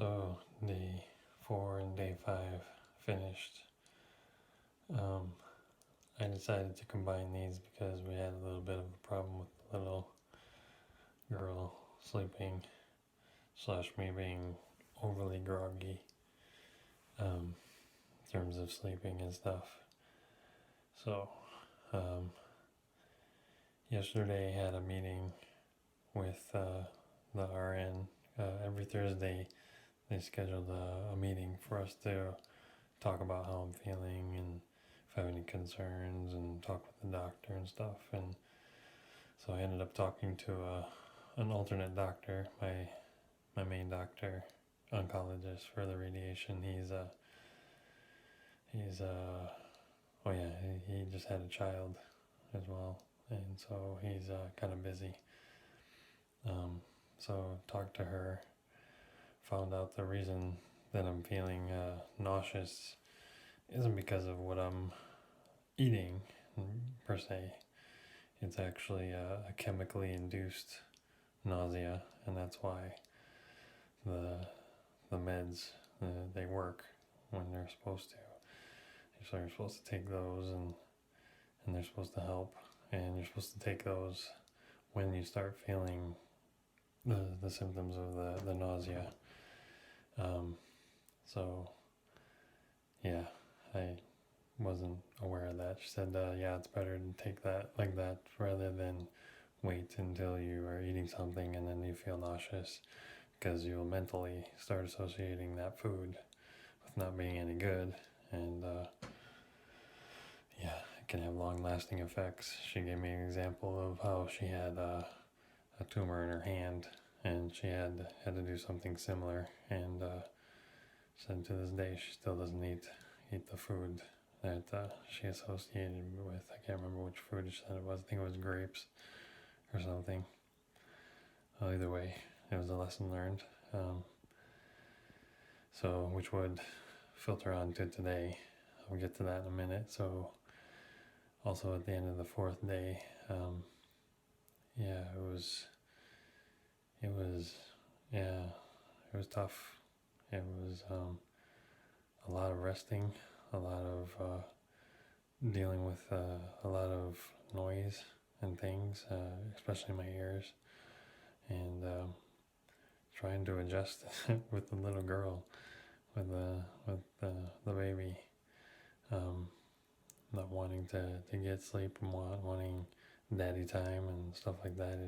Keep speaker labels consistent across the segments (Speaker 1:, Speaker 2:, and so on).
Speaker 1: So day 4 and day 5 finished. I decided to combine these because we had a little bit of a problem with the little girl sleeping / me being overly groggy in terms of sleeping and stuff. So yesterday I had a meeting with the RN. Every Thursday they scheduled a meeting for us to talk about how I'm feeling and if I have any concerns and talk with the doctor and stuff. And so I ended up talking to an alternate doctor, my main doctor, oncologist for the radiation. He just had a child as well, and so he's kind of busy. So talked to her, found out the reason that I'm feeling nauseous isn't because of what I'm eating per se. It's actually a chemically induced nausea, and that's why the meds they work when they're supposed to. So you're supposed to take those, and they're supposed to help, and you're supposed to take those when you start feeling the symptoms of the nausea. So yeah, I wasn't aware of that. She said, it's better to take that like that rather than wait until you are eating something and then you feel nauseous, because you'll mentally start associating that food with not being any good, and it can have long-lasting effects. She gave me an example of how she had a tumor in her hand, and she had to do something similar, and said to this day she still doesn't eat the food that she associated with. I can't remember which food she said it was. I think it was grapes or something. Well, either way, it was a lesson learned. So which would filter on to today. I'll get to that in a minute. So also at the end of the 4th day, it was tough. It was a lot of resting, a lot of dealing with a lot of noise and things, especially in my ears, and trying to adjust with the little girl, with the baby, not wanting to get sleep and wanting daddy time and stuff like that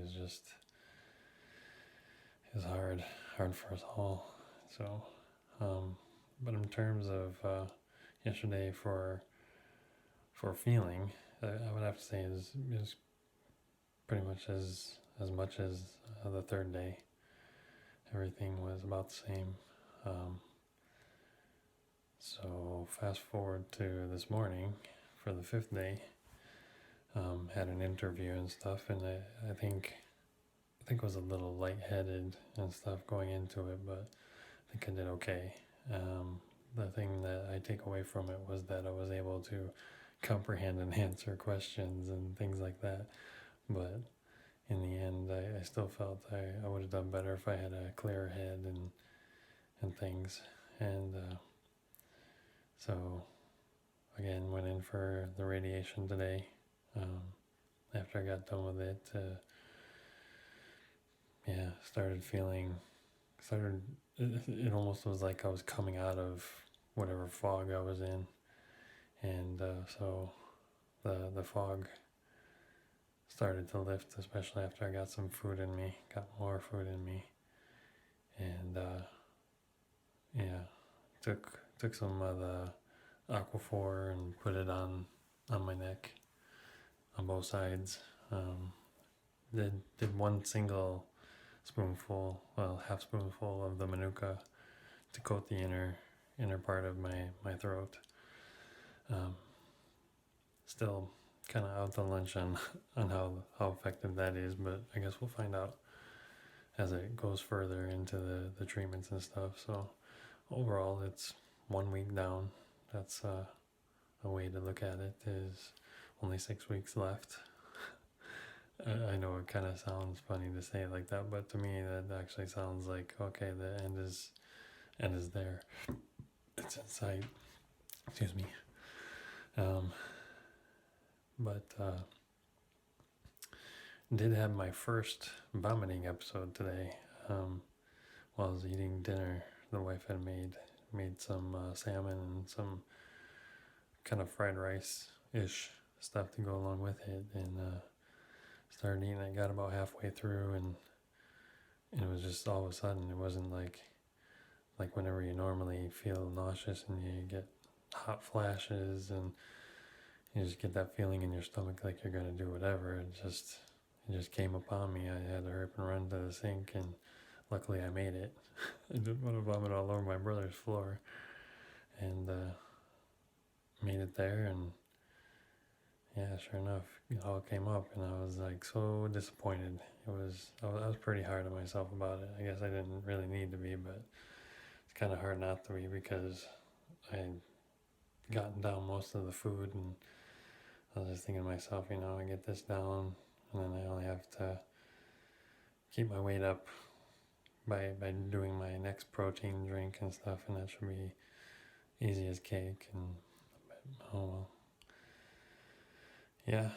Speaker 1: is hard for us all. So, but in terms of yesterday for feeling, I would have to say is pretty much as much as the 3rd day. Everything was about the same. So fast forward to this morning for the 5th day. Had an interview and stuff, and I think I was a little lightheaded and stuff going into it, but I think I did okay. The thing that I take away from it was that I was able to comprehend and answer questions and things like that. But in the end, I still felt I would have done better if I had a clearer head and things. And so again, went in for the radiation today. After I got done with it, it almost was like I was coming out of whatever fog I was in, and so the fog started to lift, especially after I got got more food in me, and took some of the Aquaphor and put it on my neck on both sides. Did one single half spoonful of the Manuka to coat the inner part of my throat. Still kind of out to lunch on how effective that is, but I guess we'll find out as it goes further into the treatments and stuff. So overall, it's 1 week down. That's a way to look at it, is only 6 weeks left. I know it kind of sounds funny to say it like that, but to me that actually sounds like, okay, the end is and is there. It's in sight. Excuse me. But did have my first vomiting episode today. While I was eating dinner, the wife had made some salmon and some kind of fried rice-ish stuff to go along with it, and started eating. I got about halfway through, and it was just all of a sudden, it wasn't like whenever you normally feel nauseous and you get hot flashes and you just get that feeling in your stomach like you're going to do whatever. It just came upon me. I had to hurry up and run to the sink, and luckily I made it. I didn't want to vomit all over my brother's floor, and made it there, and yeah, sure enough, it all came up, and I was like so disappointed. I was pretty hard on myself about it. I guess I didn't really need to be, but it's kind of hard not to be because I had gotten down most of the food, and I was just thinking to myself, I get this down, and then I only have to keep my weight up by doing my next protein drink and stuff, and that should be easy as cake. And oh well. Yeah.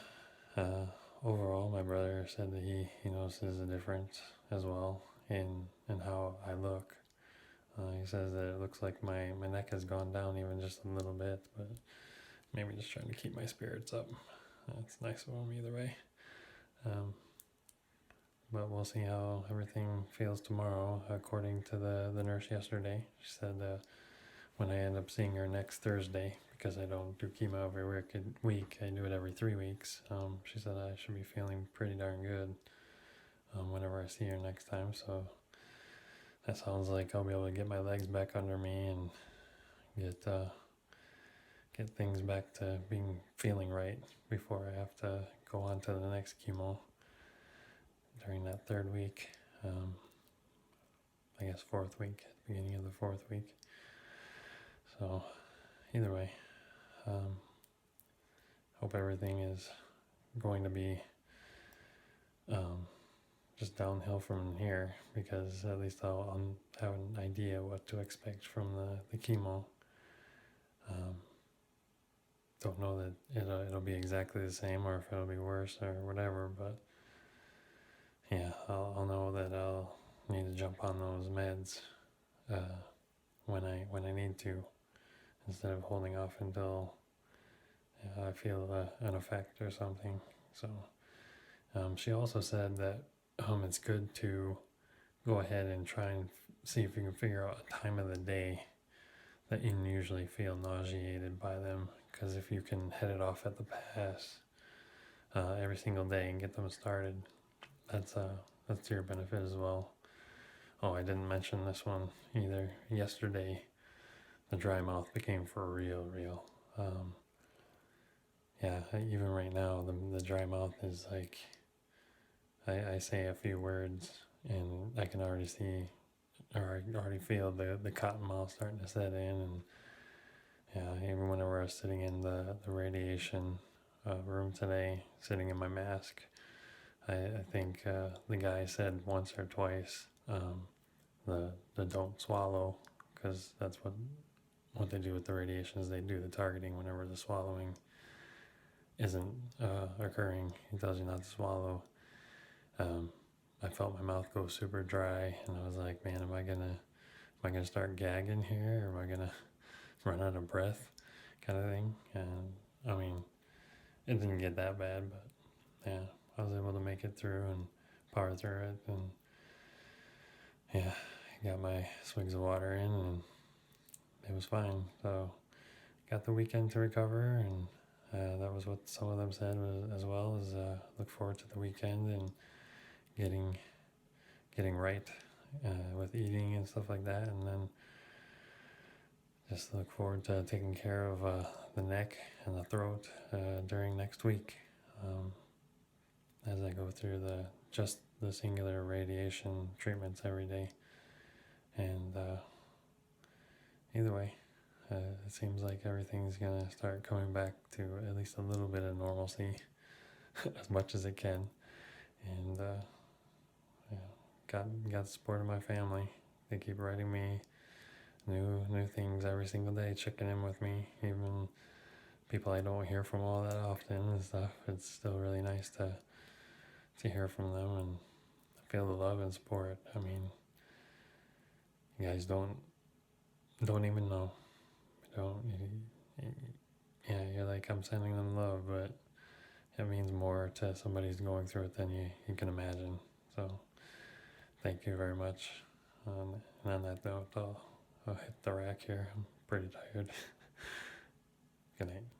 Speaker 1: Overall, my brother said that he notices a difference as well in how I look. He says that it looks like my neck has gone down even just a little bit, but maybe just trying to keep my spirits up. It's nice of him either way. But we'll see how everything feels tomorrow. According to the nurse yesterday, she said when I end up seeing her next Thursday, because I don't do chemo every week, I do it every 3 weeks. She said I should be feeling pretty darn good whenever I see her next time. So that sounds like I'll be able to get my legs back under me and get things back to feeling right before I have to go on to the next chemo during that 3rd week. I guess 4th week, beginning of the 4th week. So either way, hope everything is going to be just downhill from here, because at least I'll have an idea what to expect from the chemo. Don't know that it'll be exactly the same or if it'll be worse or whatever, but yeah, I'll know that I'll need to jump on those meds when I need to, instead of holding off until I feel an effect or something. So she also said that it's good to go ahead and try and see if you can figure out a time of the day that you usually feel nauseated by them, because if you can head it off at the pass every single day and get them started, that's to your benefit as well. Oh, I didn't mention this one either. Yesterday, the dry mouth became for real. Yeah, even right now, the dry mouth is like, I say a few words and I can already see, or I already feel the cotton mouth starting to set in. And yeah, even whenever I was sitting in the radiation room today, sitting in my mask, I think the guy said once or twice the don't swallow, because that's what they do with the radiation is they do the targeting whenever the swallowing isn't occurring. He tells you not to swallow. I felt my mouth go super dry, and I was like, man, am I gonna start gagging here, or am I gonna run out of breath, kind of thing? And I mean, it didn't get that bad, but yeah, I was able to make it through and power through it, and yeah, got my swigs of water in, and it was fine. So got the weekend to recover, and that was what some of them said as well, as look forward to the weekend and getting right with eating and stuff like that, and then just look forward to taking care of the neck and the throat during next week, as I go through the singular radiation treatments every day. And either way, it seems like everything's gonna start coming back to at least a little bit of normalcy as much as it can. And yeah, got the support of my family. They keep writing me new things every single day, checking in with me, even people I don't hear from all that often and stuff. It's still really nice to hear from them and feel the love and support. I mean, you guys don't even know. Yeah, you're like, I'm sending them love, but it means more to somebody who's going through it than you can imagine. So thank you very much. And on that note, I'll hit the rack here. I'm pretty tired. Good night.